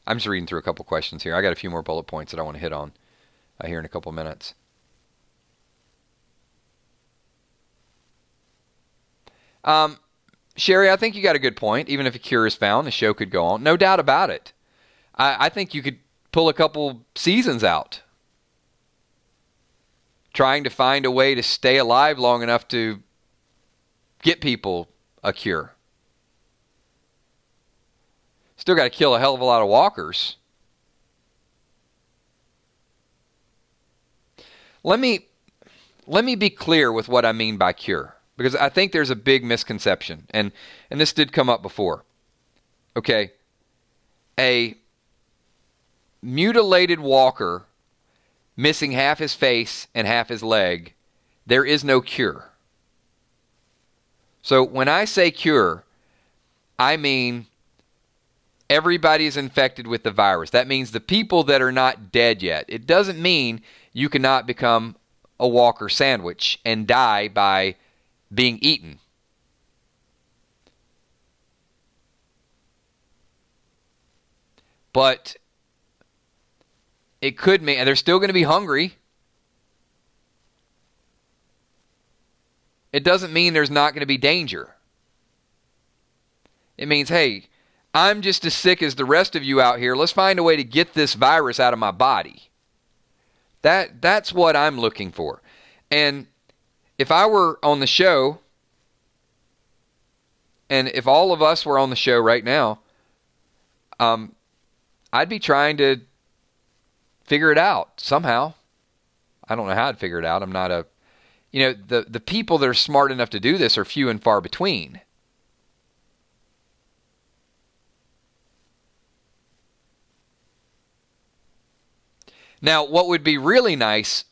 Speaker 1: I'm just reading through a couple questions here. I got a few more bullet points that I want to hit on here in a couple minutes. Sherry, I think you got a good point. Even if a cure is found, the show could go on. No doubt about it. I think you could pull a couple seasons out, trying to find a way to stay alive long enough to get people a cure. Still got to kill a hell of a lot of walkers. Let me be clear with what I mean by cure, because I think there's a big misconception, and this did come up before. Okay, a mutilated walker missing half his face and half his leg, there is no cure. So when I say cure, I mean everybody is infected with the virus. That means the people that are not dead yet. It doesn't mean you cannot become a walker sandwich and die by being eaten. But it could mean, and they're still going to be hungry. It doesn't mean there's not going to be danger. It means, hey, I'm just as sick as the rest of you out here. Let's find a way to get this virus out of my body. That's what I'm looking for. And if I were on the show And if all of us were on the show right now, I'd be trying to figure it out somehow. I don't know how I'd figure it out. I'm not a, the people that are smart enough to do this are few and far between. Now, what would be really nice,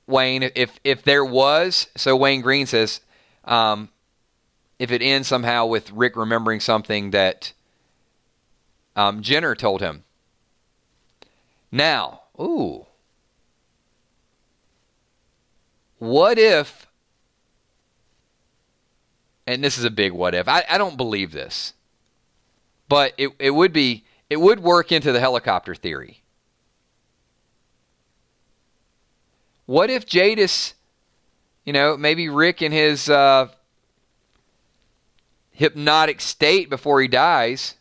Speaker 1: Wayne, if there was, so Wayne Green says, if it ends somehow with Rick remembering something that Jenner told him. Now, what if, and this is a big what if, I don't believe this, but it would work into the helicopter theory. What if Jadis, maybe Rick in his hypnotic state before he dies,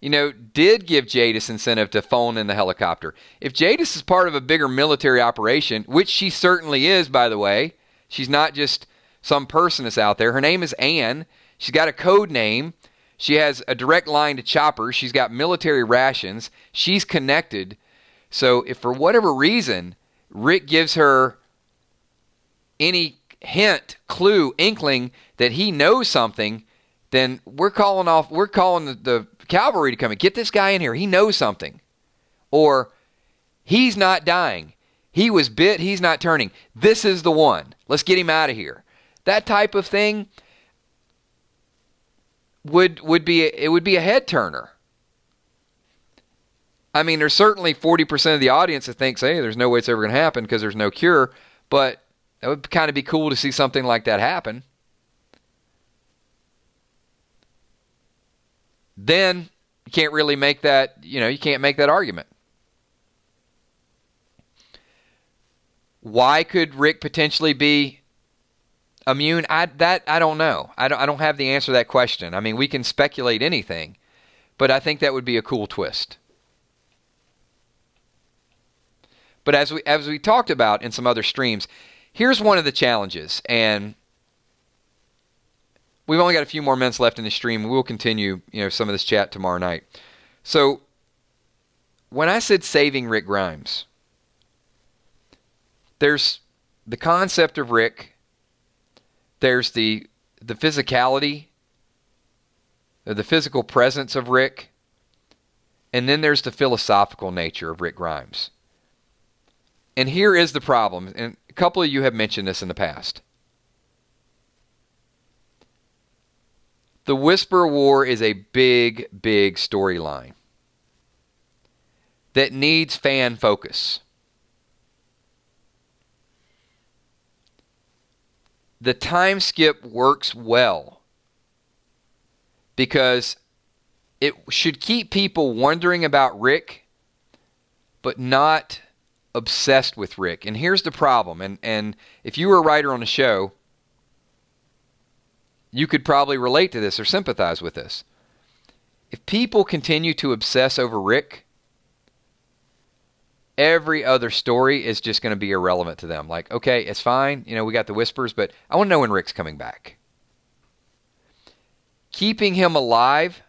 Speaker 1: did give Jadis incentive to phone in the helicopter. If Jadis is part of a bigger military operation, which she certainly is, by the way, she's not just some person that's out there. Her name is Ann. She's got a code name. She has a direct line to Chopper. She's got military rations. She's connected. So if for whatever reason Rick gives her any hint, clue, inkling that he knows something, then we're calling the cavalry to come and get this guy in here. He knows something. Or he's not dying. He was bit. He's not turning. This is the one. Let's get him out of here. That type of thing would be a head turner. I mean, there's certainly 40% of the audience that thinks, hey, there's no way it's ever going to happen because there's no cure. But that would kind of be cool to see something like that happen. Then you can't really make that, you can't make that argument. Why could Rick potentially be immune? I don't know. I don't have the answer to that question. I mean, we can speculate anything, but I think that would be a cool twist. But as we talked about in some other streams, here's one of the challenges, and we've only got a few more minutes left in the stream. We'll continue, some of this chat tomorrow night. So, when I said saving Rick Grimes, there's the concept of Rick. There's the physicality, the physical presence of Rick, and then there's the philosophical nature of Rick Grimes. And here is the problem, and a couple of you have mentioned this in the past. The Whisper War is a big, big storyline that needs fan focus. The time skip works well because it should keep people wondering about Rick, but not obsessed with Rick. And here's the problem, and if you were a writer on the show, you could probably relate to this or sympathize with this. If people continue to obsess over Rick, every other story is just going to be irrelevant to them. Like, okay, it's fine. We got the whispers, but I want to know when Rick's coming back. Keeping him alive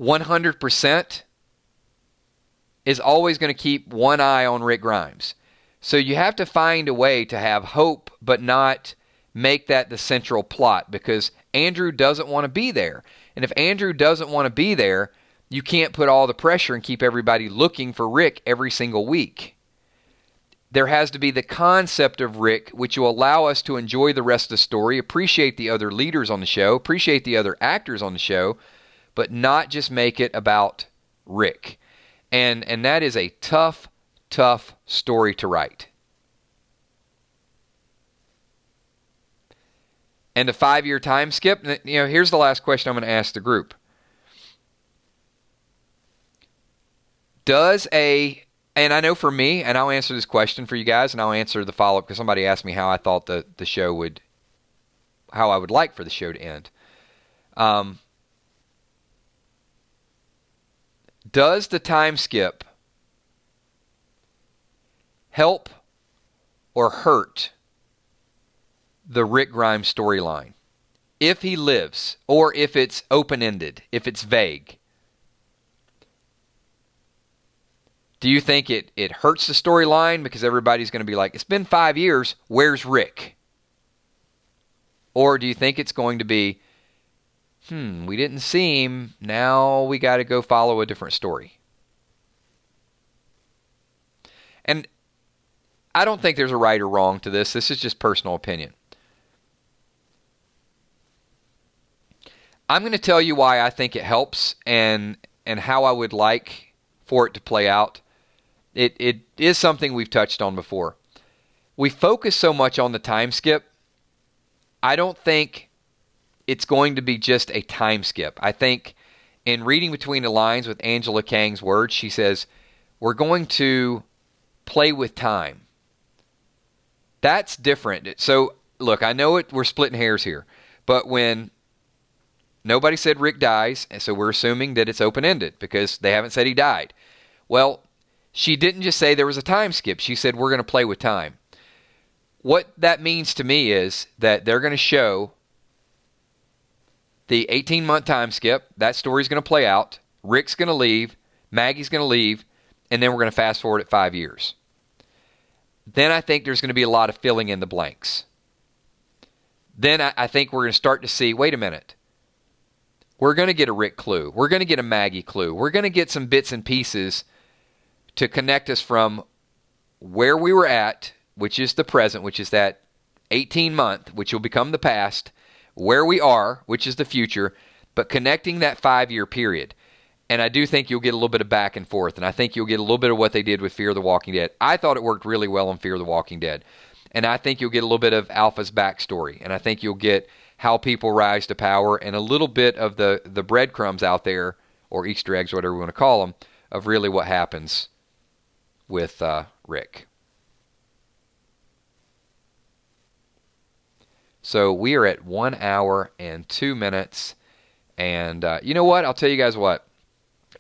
Speaker 1: 100% is always going to keep one eye on Rick Grimes. So you have to find a way to have hope, but not make that the central plot, because Andrew doesn't want to be there. And if Andrew doesn't want to be there, you can't put all the pressure and keep everybody looking for Rick every single week. There has to be the concept of Rick, which will allow us to enjoy the rest of the story, appreciate the other leaders on the show, appreciate the other actors on the show, but not just make it about Rick. And that is a tough, tough story to write. And a 5-year time skip, here's the last question I'm going to ask the group. And I know for me, and I'll answer this question for you guys, and I'll answer the follow-up because somebody asked me how I thought the show would, how I would like for the show to end. Does the time skip help or hurt the Rick Grimes storyline? If he lives, or if it's open-ended, if it's vague, do you think it hurts the storyline because everybody's going to be like, it's been 5 years, where's Rick? Or do you think it's going to be, we didn't see him, now we got to go follow a different story? And I don't think there's a right or wrong to this. This is just personal opinion. I'm going to tell you why I think it helps and how I would like for it to play out. It is something we've touched on before. We focus so much on the time skip. I don't think it's going to be just a time skip. I think in reading between the lines with Angela Kang's words, she says, we're going to play with time. That's different. So, look, I know we're splitting hairs here, but when nobody said Rick dies, and so we're assuming that it's open-ended because they haven't said he died. Well, she didn't just say there was a time skip. She said we're going to play with time. What that means to me is that they're going to show the 18-month time skip. That story's going to play out. Rick's going to leave. Maggie's going to leave. And then we're going to fast forward at 5 years. Then I think there's going to be a lot of filling in the blanks. Then I think we're going to start to see, wait a minute. We're going to get a Rick clue. We're going to get a Maggie clue. We're going to get some bits and pieces to connect us from where we were at, which is the present, which is that 18-month, which will become the past, where we are, which is the future, but connecting that 5-year period. And I do think you'll get a little bit of back and forth, and I think you'll get a little bit of what they did with Fear the Walking Dead. I thought it worked really well on Fear the Walking Dead. And I think you'll get a little bit of Alpha's backstory, and I think you'll get how people rise to power and a little bit of the breadcrumbs out there, or Easter eggs, whatever we want to call them, of really what happens with Rick. So we are at 1 hour and 2 minutes. And you know what? I'll tell you guys what.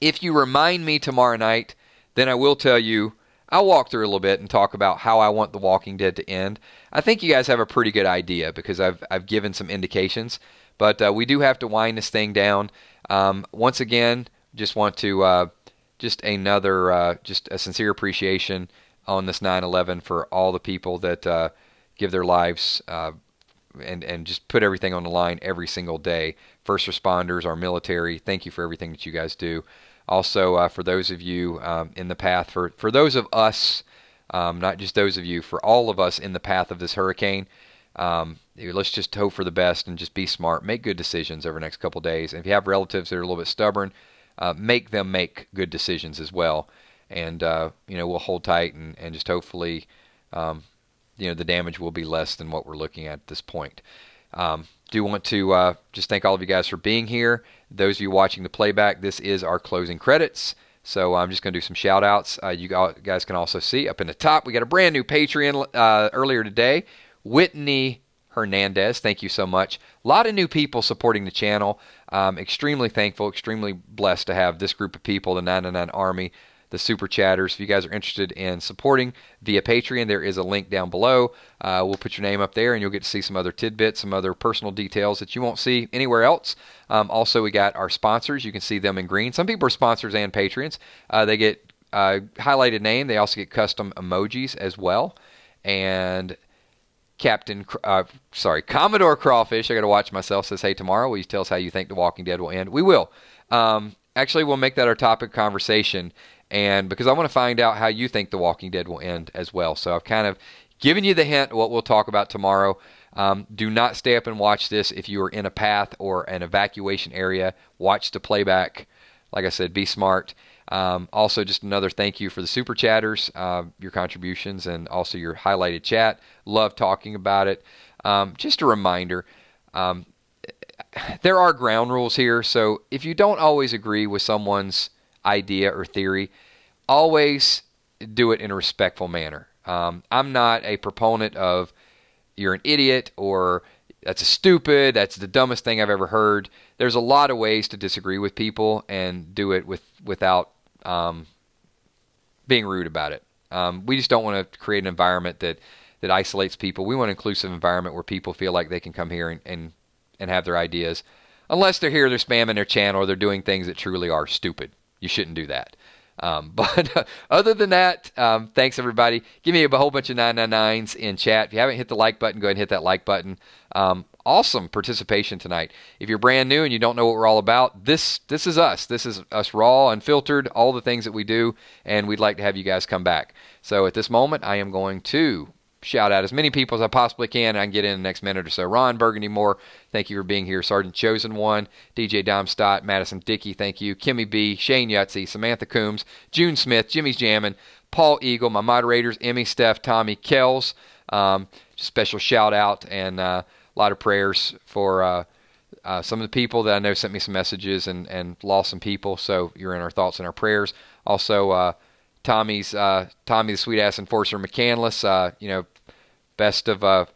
Speaker 1: If you remind me tomorrow night, then I will tell you, I'll walk through a little bit and talk about how I want The Walking Dead to end. I think you guys have a pretty good idea because I've given some indications. But we do have to wind this thing down. Once again, just want to just a sincere appreciation on this 9/11 for all the people that give their lives and just put everything on the line every single day. First responders, our military, thank you for everything that you guys do. Also, for those of you in the path, for those of us, not just those of you, for all of us in the path of this hurricane, let's just hope for the best and just be smart. Make good decisions over the next couple of days. And if you have relatives that are a little bit stubborn, make them make good decisions as well. And, we'll hold tight and just hopefully, the damage will be less than what we're looking at this point. Do want to just thank all of you guys for being here. Those of you watching the playback, this is our closing credits. So I'm just going to do some shout outs. You guys can also see up in the top, we got a brand new Patreon earlier today. Whitney Hernandez, thank you so much. A lot of new people supporting the channel. Extremely thankful, extremely blessed to have this group of people, the 99 Army, the Super Chatters. If you guys are interested in supporting via Patreon, there is a link down below. We'll put your name up there, and you'll get to see some other tidbits, some other personal details that you won't see anywhere else. Also, we got our sponsors. You can see them in green. Some people are sponsors and patrons. They get highlighted name. They also get custom emojis as well. And Commodore Crawfish, I got to watch myself, says, hey, tomorrow, will you tell us how you think The Walking Dead will end? We will. Actually, we'll make that our topic of conversation, and because I want to find out how you think The Walking Dead will end as well. So I've kind of given you the hint of what we'll talk about tomorrow. Do not stay up and watch this if you are in a path or an evacuation area. Watch the playback. Like I said, be smart. Also, just another thank you for the Super Chatters, your contributions, and also your highlighted chat. Love talking about it. Just a reminder, there are ground rules here, so if you don't always agree with someone's idea or theory, always do it in a respectful manner. I'm not a proponent of you're an idiot or that's stupid, that's the dumbest thing I've ever heard. There's a lot of ways to disagree with people and do it without being rude about it. We just don't want to create an environment that isolates people. We want an inclusive environment where people feel like they can come here and have their ideas. Unless they're here, they're spamming their channel, or they're doing things that truly are stupid. You shouldn't do that. But other than that, thanks everybody. Give me a whole bunch of 999s in chat. If you haven't hit the like button, go ahead and hit that like button. Awesome participation tonight. If you're brand new and you don't know what we're all about, this is us. This is us raw, unfiltered, all the things that we do, and we'd like to have you guys come back. So at this moment, I am going to shout out as many people as I possibly can. I can get in the next minute or so. Ron Burgundy Moore, thank you for being here. Sergeant Chosen One, DJ Dom Stott, Madison Dickey, thank you. Kimmy B, Shane Yutzy, Samantha Coombs, June Smith, Jimmy's Jammin', Paul Eagle, my moderators, Emmy, Steph, Tommy, Kells. Just special shout out and a lot of prayers for some of the people that I know sent me some messages and lost some people. So you're in our thoughts and our prayers. Also, Tommy the sweet ass enforcer McCandless, best of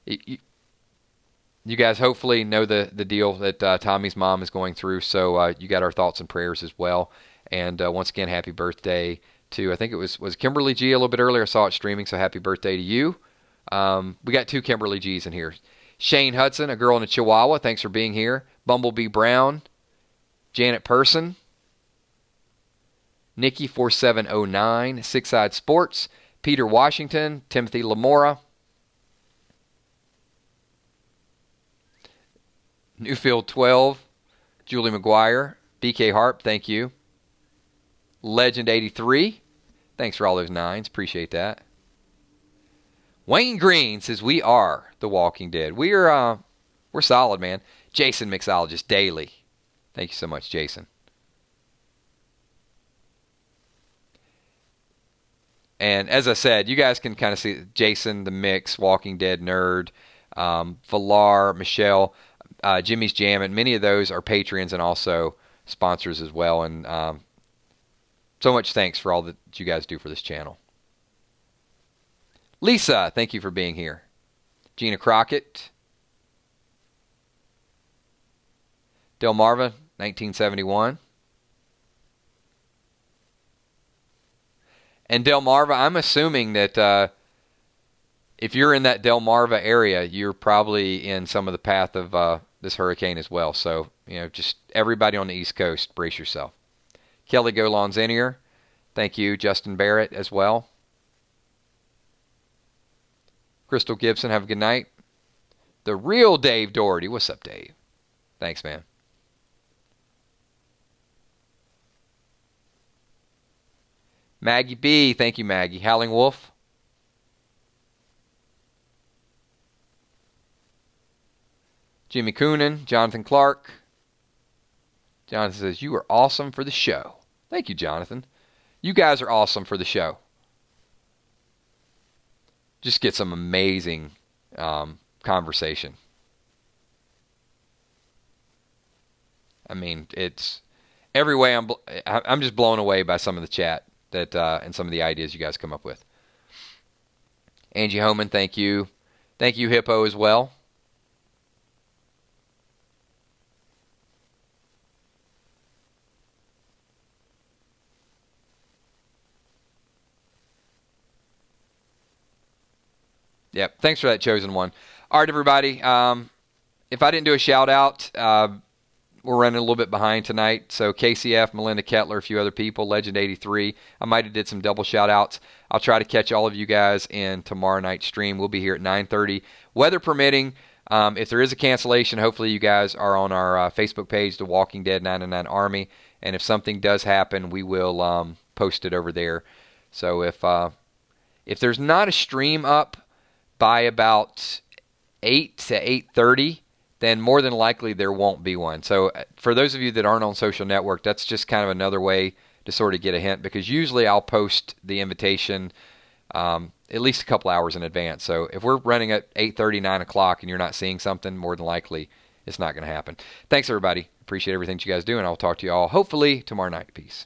Speaker 1: you guys hopefully know the deal that Tommy's mom is going through, so you got our thoughts and prayers as well. And once again, happy birthday to, I think it was Kimberly G a little bit earlier. I saw it streaming, so happy birthday to you. We got 2 Kimberly G's in here. Shane Hudson, a girl in a Chihuahua, thanks for being here. Bumblebee Brown, Janet Person, Nikki 4709, Six Side Sports, Peter Washington, Timothy Lamora, Newfield 12, Julie McGuire, BK Harp, thank you. Legend 83, thanks for all those 9s, appreciate that. Wayne Green says we are The Walking Dead. We're solid, man. Jason Mixologist Daily, thank you so much, Jason. And as I said, you guys can kind of see Jason, the Mix, Walking Dead Nerd, Valar, Michelle, Jimmy's Jammin'. Many of those are Patreons and also sponsors as well. And so much thanks for all that you guys do for this channel. Lisa, thank you for being here. Gina Crockett. Delmarva, 1971. And Delmarva, I'm assuming that if you're in that Delmarva area, you're probably in some of the path of this hurricane as well. So, just everybody on the East Coast, brace yourself. Kelly Golonzinier, thank you. Justin Barrett as well. Crystal Gibson, have a good night. The real Dave Doherty, what's up, Dave? Thanks, man. Maggie B, thank you, Maggie. Howling Wolf. Jimmy Coonan, Jonathan Clark. Jonathan says, you are awesome for the show. Thank you, Jonathan. You guys are awesome for the show. Just get some amazing conversation. I mean, it's every way I'm just blown away by some of the chat that and some of the ideas you guys come up with. Angie Homan, thank you. Thank you, Hippo, as well. Yep, thanks for that, Chosen One. All right, everybody. If I didn't do a shout-out, we're running a little bit behind tonight. So KCF, Melinda Kettler, a few other people, Legend 83. I might have did some double shout-outs. I'll try to catch all of you guys in tomorrow night's stream. We'll be here at 9:30. Weather permitting, if there is a cancellation, hopefully you guys are on our Facebook page, The Walking Dead 999 Army. And if something does happen, we will post it over there. So if there's not a stream up by about 8 to 8:30, then more than likely there won't be one. So for those of you that aren't on social network, that's just kind of another way to sort of get a hint, because usually I'll post the invitation at least a couple hours in advance. So if we're running at 8:30, 9 o'clock, and you're not seeing something, more than likely it's not going to happen. Thanks, everybody. Appreciate everything you guys do, and I'll talk to you all hopefully tomorrow night. Peace.